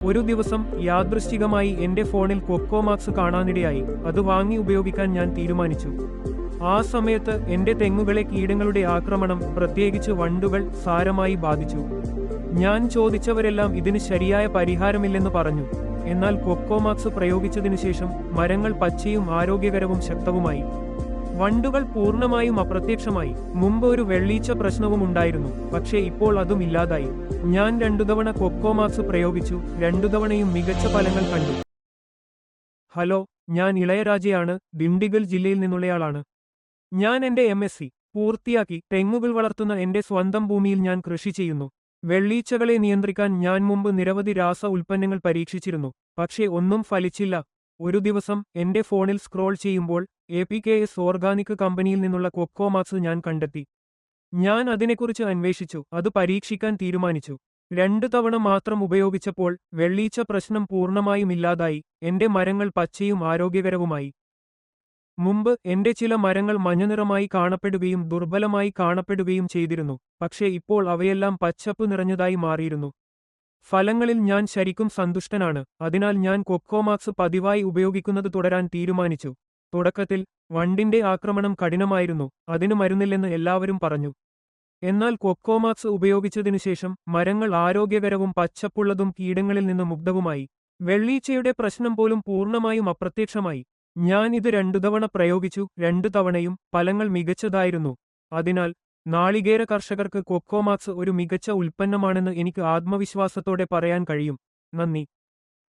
ഒരു ദിവസം യാദൃശ്ചികമായി എന്റെ ഫോണിൽ കൊക്കോമാക്സ് കാണാനിടയായി. അത് വാങ്ങി ഉപയോഗിക്കാൻ ഞാൻ തീരുമാനിച്ചു. ആ സമയത്ത് എന്റെ തെങ്ങുകളെ കീടങ്ങളുടെ ആക്രമണം, പ്രത്യേകിച്ച് വണ്ടുകൾ, സാരമായി ബാധിച്ചു. ഞാൻ ചോദിച്ചവരെല്ലാം ഇതിന് ശരിയായ പരിഹാരമില്ലെന്ന് പറഞ്ഞു. എന്നാൽ കൊക്കോമാക്സ് പ്രയോഗിച്ചതിനു ശേഷം മരങ്ങൾ പച്ചയും ആരോഗ്യകരവും ശക്തവുമായി. വണ്ടുകൾ പൂർണ്ണമായും അപ്രത്യക്ഷമായി. മുമ്പ് ഒരു വെള്ളീച്ച പ്രശ്നവും ഉണ്ടായിരുന്നു, പക്ഷേ ഇപ്പോൾ അതും ഇല്ലാതായി. ഞാൻ 2 തവണ കൊക്കോമാക്സ് പ്രയോഗിച്ചു. 2 തവണയും മികച്ച ഫലങ്ങൾ കണ്ടു. ഹലോ, ഞാൻ ഇളയരാജയാണ്. ദിണ്ടിഗൽ ജില്ലയിൽ നിന്നുള്ളയാളാണ്. ഞാൻ എന്റെ MSc പൂർത്തിയാക്കി. തെങ്ങുകൾ വളർത്തുന്ന എന്റെ സ്വന്തം ഭൂമിയിൽ ഞാൻ കൃഷി ചെയ്യുന്നു. വെള്ളീച്ചകളെ നിയന്ത്രിക്കാൻ ഞാൻ മുമ്പ് നിരവധി രാസ ഉൽപ്പന്നങ്ങൾ പരീക്ഷിച്ചിരുന്നു, പക്ഷേ ഒന്നും ഫലിച്ചില്ല. ഒരു ദിവസം എന്റെ ഫോണിൽ സ്ക്രോൾ ചെയ്യുമ്പോൾ APKS ഓർഗാനിക് കമ്പനിയിൽ നിന്നുള്ള കൊക്കോമാക്സ് ഞാൻ കണ്ടെത്തി. ഞാൻ അതിനെക്കുറിച്ച് അന്വേഷിച്ചു, അത് പരീക്ഷിക്കാൻ തീരുമാനിച്ചു. 2 തവണ മാത്രം ഉപയോഗിച്ചപ്പോൾ വെള്ളീച്ച പ്രശ്നം പൂർണ്ണമായും ഇല്ലാതായി. എന്റെ മരങ്ങൾ പച്ചയും ആരോഗ്യകരവുമായി. മുമ്പ് എന്റെ ചില മരങ്ങൾ മഞ്ഞനിറമായി കാണപ്പെടുകയും ദുർബലമായി കാണപ്പെടുകയും ചെയ്തിരുന്നു, പക്ഷേ ഇപ്പോൾ അവയെല്ലാം പച്ചപ്പ് നിറഞ്ഞതായി മാറിയിരുന്നു. ഫലങ്ങളിൽ ഞാൻ ശരിക്കും സന്തുഷ്ടനാണ്. അതിനാൽ ഞാൻ കൊക്കോമാക്സ് പതിവായി ഉപയോഗിക്കുന്നത് തുടരാൻ തീരുമാനിച്ചു. തുടക്കത്തിൽ വണ്ടിന്റെ ആക്രമണം കഠിനമായിരുന്നു, അതിന് മരുന്നില്ലെന്ന് എല്ലാവരും പറഞ്ഞു. എന്നാൽ കൊക്കോമാക്സ് ഉപയോഗിച്ചതിനുശേഷം മരങ്ങൾ ആരോഗ്യകരവും പച്ചപ്പുള്ളതും കീടങ്ങളിൽ നിന്ന് മുക്തവുമായി. വെള്ളീച്ചയുടെ പ്രശ്നം പോലും പൂർണ്ണമായും അപ്രത്യക്ഷമായി. ഞാൻ ഇത് 2 തവണ പ്രയോഗിച്ചു. 2 തവണയും ഫലങ്ങൾ മികച്ചതായിരുന്നു. അതിനാൽ നാളികേര കർഷകർക്ക് കൊക്കോമാക്സ് ഒരു മികച്ച ഉൽപ്പന്നമാണെന്ന് എനിക്ക് ആത്മവിശ്വാസത്തോടെ പറയാൻ കഴിയും. നന്ദി.